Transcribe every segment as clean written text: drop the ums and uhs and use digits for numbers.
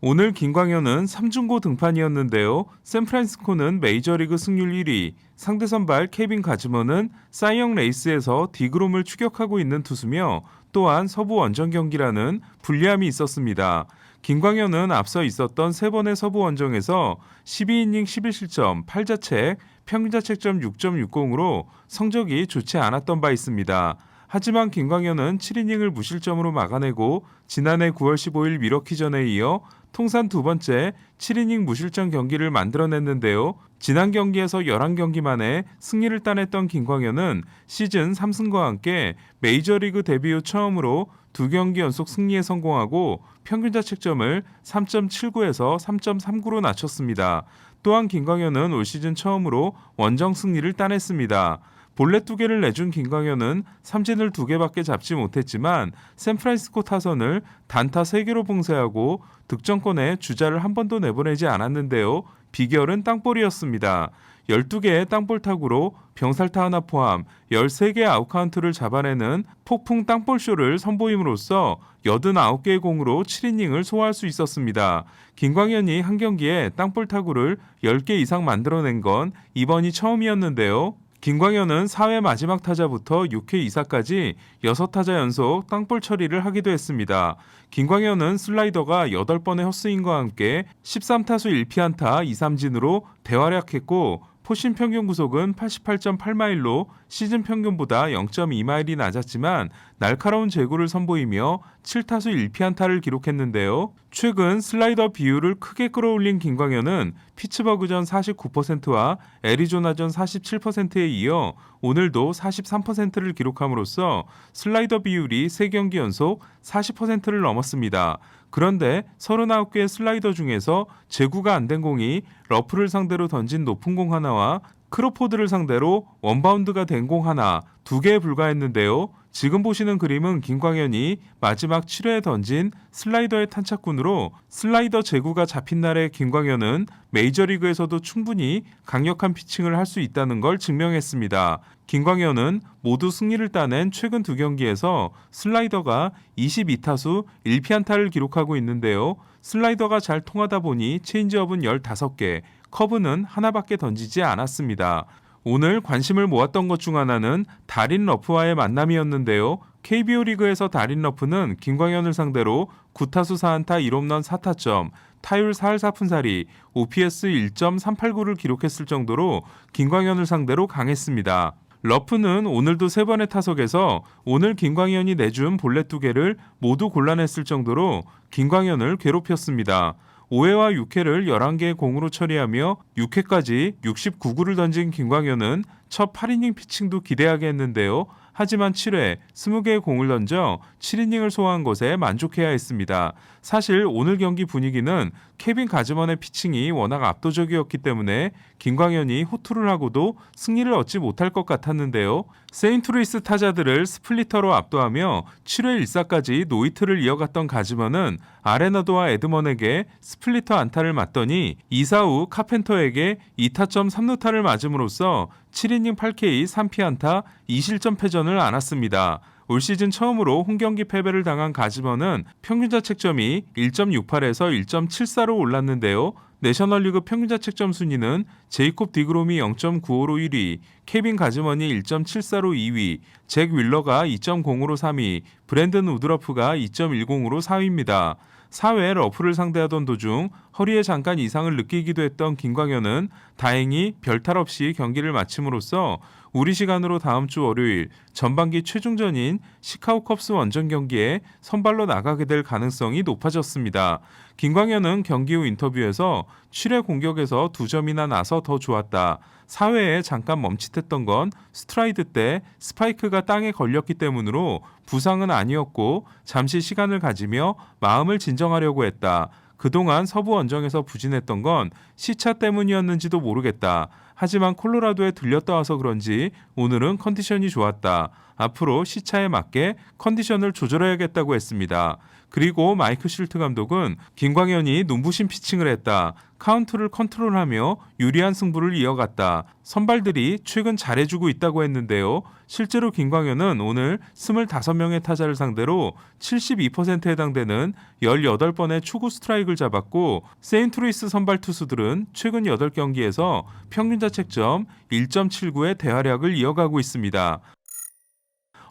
오늘 김광현은 3중고 등판이었는데요. 샌프란시스코는 메이저리그 승률 1위, 상대 선발 케빈 가즈먼은 사이영 레이스에서 디그롬을 추격하고 있는 투수며 또한 서부 원정 경기라는 불리함이 있었습니다. 김광현은 앞서 있었던 세 번의 서부 원정에서 12이닝 11실점 8자책, 평균자책점 6.60으로 성적이 좋지 않았던 바 있습니다. 하지만 김광현은 7이닝을 무실점으로 막아내고 지난해 9월 15일 미러키전에 이어 통산 두 번째 7이닝 무실점 경기를 만들어냈는데요. 지난 경기에서 11경기 만에 승리를 따냈던 김광현은 시즌 3승과 함께 메이저리그 데뷔 후 처음으로 2경기 연속 승리에 성공하고 평균자책점을 3.79에서 3.39로 낮췄습니다. 또한 김광현은 올 시즌 처음으로 원정 승리를 따냈습니다. 볼넷 2개를 내준 김광현은 삼진을 2개밖에 잡지 못했지만 샌프란시스코 타선을 단타 3개로 봉쇄하고 득점권에 주자를 한 번도 내보내지 않았는데요. 비결은 땅볼이었습니다. 12개의 땅볼 타구로 병살타 하나 포함 13개의 아웃카운트를 잡아내는 폭풍 땅볼쇼를 선보임으로써 89개의 공으로 7이닝을 소화할 수 있었습니다. 김광현이 한 경기에 땅볼 타구를 10개 이상 만들어낸 건 이번이 처음이었는데요. 김광현은 4회 마지막 타자부터 6회 2사까지 6타자 연속 땅볼 처리를 하기도 했습니다. 김광현은 슬라이더가 8번의 헛스윙과 함께 13타수 1피안타 2삼진으로 대활약했고 포신 평균 구속은 88.8마일로 시즌 평균보다 0.2마일이 낮았지만 날카로운 제구를 선보이며 7타수 1피안타를 기록했는데요. 최근 슬라이더 비율을 크게 끌어올린 김광현은 피츠버그전 49%와 애리조나전 47%에 이어 오늘도 43%를 기록함으로써 슬라이더 비율이 3경기 연속 40%를 넘었습니다. 그런데 39개의 슬라이더 중에서 제구가 안 된 공이 러프를 상대로 던진 높은 공 하나와 크로포드를 상대로 원바운드가 된 공 하나, 2개에 불과했는데요. 지금 보시는 그림은 김광현이 마지막 7회에 던진 슬라이더의 탄착군으로 슬라이더 제구가 잡힌 날의 김광현은 메이저리그에서도 충분히 강력한 피칭을 할 수 있다는 걸 증명했습니다. 김광현은 모두 승리를 따낸 최근 2경기에서 슬라이더가 22타수 1피안타를 기록하고 있는데요. 슬라이더가 잘 통하다 보니 체인지업은 15개, 커브는 하나밖에 던지지 않았습니다. 오늘 관심을 모았던 것 중 하나는 다린 러프와의 만남이었는데요. KBO 리그에서 다린 러프는 김광현을 상대로 9타수 4안타 1홈런 4타점, 타율 4할 4푼살이, OPS 1.389를 기록했을 정도로 김광현을 상대로 강했습니다. 러프는 오늘도 3번의 타석에서 오늘 김광현이 내준 볼넷 2개를 모두 골라냈을 정도로 김광현을 괴롭혔습니다. 5회와 6회를 11개의 공으로 처리하며 6회까지 69구를 던진 김광현은 첫 8이닝 피칭도 기대하게 했는데요. 하지만 7회 20개의 공을 던져 7이닝을 소화한 것에 만족해야 했습니다. 사실 오늘 경기 분위기는 케빈 가즈먼의 피칭이 워낙 압도적이었기 때문에 김광현이 호투를 하고도 승리를 얻지 못할 것 같았는데요. 세인트루이스 타자들을 스플리터로 압도하며 7회 1사까지 노히트를 이어갔던 가즈먼은 아레나도와 에드먼에게 스플리터 안타를 맞더니 2사 후 카펜터에게 2타점 3루타를 맞음으로써 7이닝 8K 3피안타 2실점 패전을 안았습니다. 올 시즌 처음으로 홈경기 패배를 당한 가즈먼은 평균자책점이 1.68에서 1.74로 올랐는데요. 내셔널리그 평균자책점 순위는 제이콥 디그롬이 0.95로 1위, 케빈 가즈먼이 1.74로 2위, 잭 윌러가 2.0으로 3위, 브랜든 우드러프가 2.10으로 4위입니다. 4회 러프를 상대하던 도중 허리에 잠깐 이상을 느끼기도 했던 김광현은 다행히 별탈 없이 경기를 마침으로써 우리 시간으로 다음 주 월요일 전반기 최종전인 시카고 컵스 원정 경기에 선발로 나가게 될 가능성이 높아졌습니다. 김광현은 경기 후 인터뷰에서 7회 공격에서 2점이나 나서 더 좋았다. 4회에 잠깐 멈칫했던 건 스트라이드 때 스파이크가 땅에 걸렸기 때문으로 부상은 아니었고 잠시 시간을 가지며 마음을 진정하려고 했다. 그동안 서부 원정에서 부진했던 건 시차 때문이었는지도 모르겠다. 하지만 콜로라도에 들렸다 와서 그런지 오늘은 컨디션이 좋았다. 앞으로 시차에 맞게 컨디션을 조절해야겠다고 했습니다. 그리고 마이크 슐트 감독은 김광현이 눈부신 피칭을 했다. 카운트를 컨트롤하며 유리한 승부를 이어갔다. 선발들이 최근 잘해주고 있다고 했는데요. 실제로 김광현은 오늘 25명의 타자를 상대로 72%에 해당되는 18번의 초구 스트라이크를 잡았고 세인트루이스 선발 투수들은 최근 8경기에서 평균 자책점 1.79의 대활약을 이어가고 있습니다.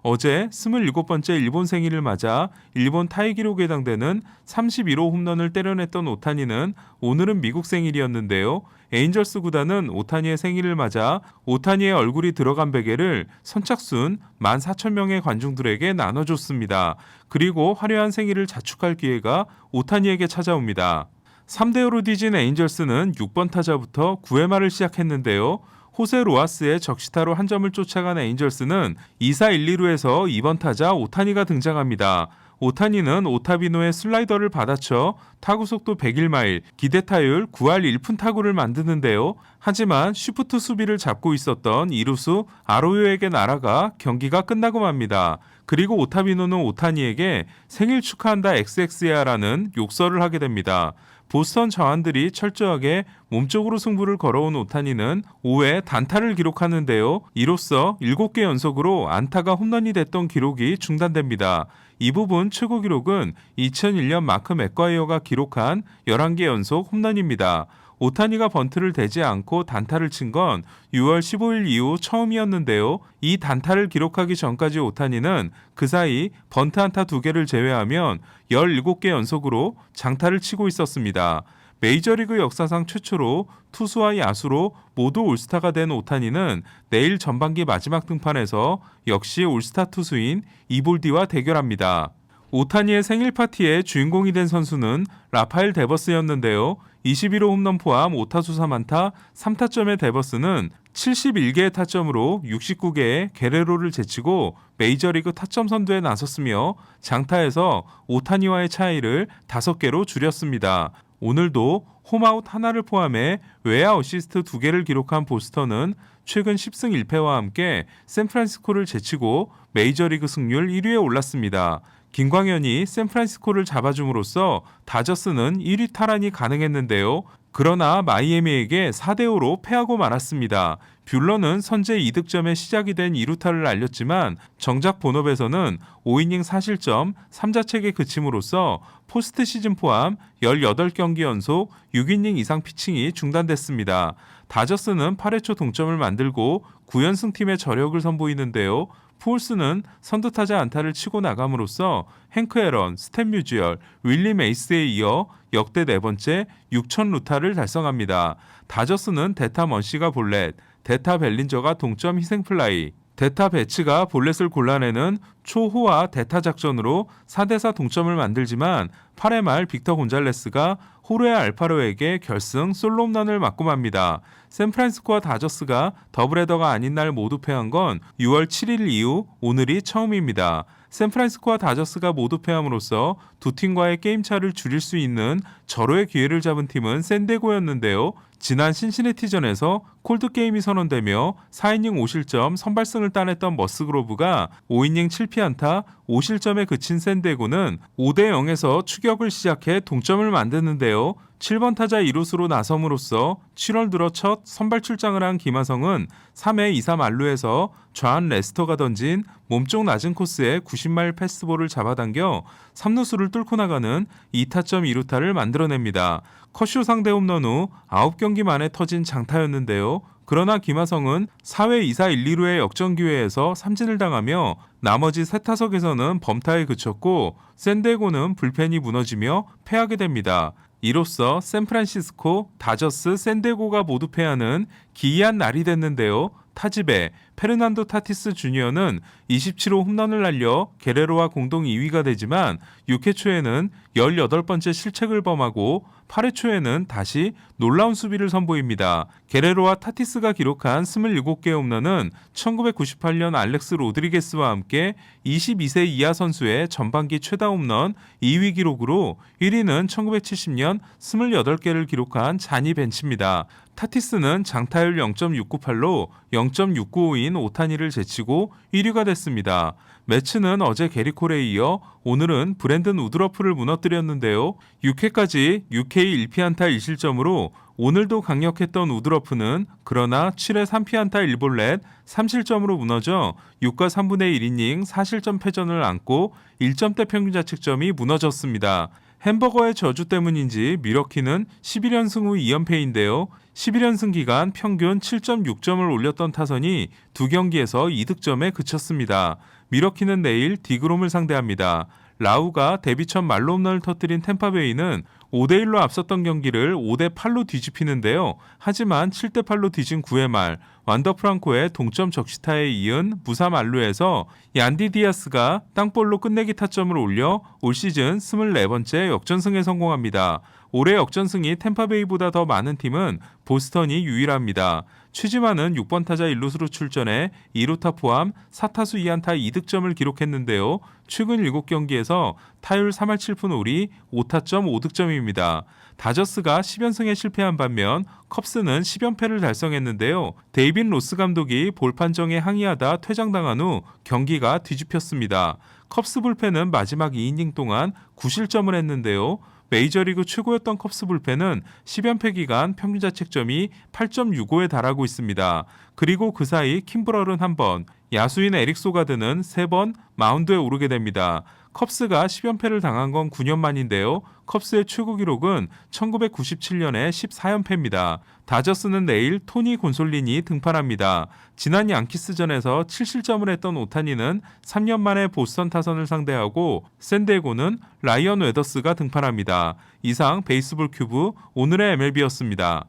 어제 27번째 일본 생일을 맞아 일본 타이 기록에 해당되는 31호 홈런을 때려냈던 오타니는 오늘은 미국 생일이었는데요. 에인절스 구단은 오타니의 생일을 맞아 오타니의 얼굴이 들어간 베개를 선착순 14,000명의 관중들에게 나눠줬습니다. 그리고 화려한 생일을 자축할 기회가 오타니에게 찾아옵니다. 3대5로 뒤진 에인절스는 6번 타자부터 9회 말을 시작했는데요. 호세 로하스의 적시타로 한 점을 쫓아간 에인절스는 2사 1, 2루에서 2번 타자 오타니가 등장합니다. 오타니는 오타비노의 슬라이더를 받아쳐 타구 속도 101마일, 기대 타율 9할 1푼 타구를 만드는데요. 하지만 쉬프트 수비를 잡고 있었던 이루수 아로요에게 날아가 경기가 끝나고 맙니다. 그리고 오타비노는 오타니에게 생일 축하한다 XX야라는 욕설을 하게 됩니다. 보스턴 자완들이 철저하게 몸쪽으로 승부를 걸어온 오타니는 5회 단타를 기록하는데요. 이로써 7개 연속으로 안타가 홈런이 됐던 기록이 중단됩니다. 이 부분 최고 기록은 2001년 마크 맥과이어가 기록한 11개 연속 홈런입니다. 오타니가 번트를 대지 않고 단타를 친 건 6월 15일 이후 처음이었는데요. 이 단타를 기록하기 전까지 오타니는 그 사이 번트 안타 2개를 제외하면 17개 연속으로 장타를 치고 있었습니다. 메이저리그 역사상 최초로 투수와 야수로 모두 올스타가 된 오타니는 내일 전반기 마지막 등판에서 역시 올스타 투수인 이볼디와 대결합니다. 오타니의 생일 파티의 주인공이 된 선수는 라파엘 데버스였는데요. 21호 홈런 포함 5타수 3안타 3타점의 데버스는 71개의 타점으로 69개의 게레로를 제치고 메이저리그 타점 선두에 나섰으며 장타에서 오타니와의 차이를 5개로 줄였습니다. 오늘도 홈아웃 하나를 포함해 외야 어시스트 2개를 기록한 보스턴은 최근 10승 1패와 함께 샌프란시스코를 제치고 메이저리그 승률 1위에 올랐습니다. 김광현이 샌프란시스코를 잡아줌으로써 다저스는 1위 탈환이 가능했는데요. 그러나 마이애미에게 4대5로 패하고 말았습니다. 뷰러는 선제 2득점에 시작이 된 2루타를 날렸지만 정작 본업에서는 5이닝 4실점 3자책에 그침으로써 포스트 시즌 포함 18경기 연속 6이닝 이상 피칭이 중단됐습니다. 다저스는 8회 초 동점을 만들고 9연승 팀의 저력을 선보이는데요. 푸올스는 선두타자 안타를 치고 나감으로써 행크 에런, 스탠 뮤지얼, 윌리 메이스에 이어 역대 4번째 6,000루타를 달성합니다. 다저스는 데타 먼시가 볼넷, 데타 벨린저가 동점 희생플라이, 데타 베츠가 볼넷을 골라내는 초호화 데타 작전으로 4대4 동점을 만들지만 8회 말 빅터 곤잘레스가 호르헤 알파로에게 결승 솔로 홈런을 맞고 맙니다. 샌프란시스코와 다저스가 더블헤더가 아닌 날 모두 패한 건 6월 7일 이후 오늘이 처음입니다. 샌프란시스코와 다저스가 모두 패함으로써 두 팀과의 게임차를 줄일 수 있는 절호의 기회를 잡은 팀은 샌디에고였는데요. 지난 신시내티전에서 콜드게임이 선언되며 4이닝 5실점 선발승을 따냈던 머스그로브가 5이닝 7피안타 5실점에 그친 샌디에고는 5대0에서 추격을 시작해 동점을 만드는데요. 7번 타자 2루수로 나섬으로써 7월 들어 첫 선발 출장을 한 김하성은 3회 2사 만루에서 좌한 레스터가 던진 몸쪽 낮은 코스에 90마일 패스트볼을 잡아당겨 3루수를 뚫고 나가는 2타점 2루타를 만들어냅니다. 컷쇼 상대 홈런 후 9경기 만에 터진 장타였는데요. 그러나 김하성은 4회 2사 1, 2루의 역전기회에서 삼진을 당하며 나머지 3타석에서는 범타에 그쳤고 샌디에고는 불펜이 무너지며 패하게 됩니다. 이로써 샌프란시스코, 다저스, 샌디에고가 모두 패하는 기이한 날이 됐는데요. 타집에 페르난도 타티스 주니어는 27호 홈런을 날려 게레로와 공동 2위가 되지만 6회 초에는 18번째 실책을 범하고 8회 초에는 다시 놀라운 수비를 선보입니다. 게레로와 타티스가 기록한 27개의 홈런은 1998년 알렉스 로드리게스와 함께 22세 이하 선수의 전반기 최다 홈런 2위 기록으로 1위는 1970년 28개를 기록한 자니 벤치입니다. 타티스는 장타율 0.698로 0.695인 타자인 오타니를 제치고 1위가 됐습니다. 매츠는 어제 게리 콜에 이어 오늘은 브랜든 우드러프를 무너뜨렸는데요. 6회까지 6K 1피안타 1실점으로 오늘도 강력했던 우드러프는 그러나 7회 3피안타 1볼넷 3실점으로 무너져 6과 3분의 1이닝 4실점 패전을 안고 1점대 평균 자책점이 무너졌습니다. 햄버거의 저주 때문인지 미러키는 11연승 후 2연패인데요. 11연승 기간 평균 7.6점을 올렸던 타선이 두 경기에서 2득점에 그쳤습니다. 미러키는 내일 디그롬을 상대합니다. 라우가 데뷔 첫 말로 홈런을 터뜨린 템파베이는 5대1로 앞섰던 경기를 5대8로 뒤집히는데요. 하지만 7대8로 뒤진 9회 말 완더프랑코의 동점 적시타에 이은 무사 만루에서 얀디 디아스가 땅볼로 끝내기 타점을 올려 올 시즌 24번째 역전승에 성공합니다. 올해 역전승이 템파베이보다 더 많은 팀은 보스턴이 유일합니다. 최지만은 6번 타자 1루수로 출전해 2루타 포함 4타수 2안타 2득점을 기록했는데요. 최근 7경기에서 타율 3할 7푼 5리 5타점 5득점입니다. 다저스가 10연승에 실패한 반면 컵스는 10연패를 달성했는데요. 데이빈 로스 감독이 볼 판정에 항의하다 퇴장당한 후 경기가 뒤집혔습니다. 컵스 불펜은 마지막 2이닝 동안 9실점을 했는데요. 메이저리그 최고였던 컵스 불펜은 10연패 기간 평균 자책점이 8.65에 달하고 있습니다. 그리고 그 사이 킴브럴은 1번, 야수인 에릭 소가드는 3번 마운드에 오르게 됩니다. 컵스가 10연패를 당한 건 9년 만인데요. 컵스의 최고 기록은 1997년의 14연패입니다. 다저스는 내일 토니 곤솔린이 등판합니다. 지난 양키스전에서 7실점을 했던 오타니는 3년 만에 보스턴 타선을 상대하고 샌디에고는 라이언 웨더스가 등판합니다. 이상 베이스볼 큐브 오늘의 MLB였습니다.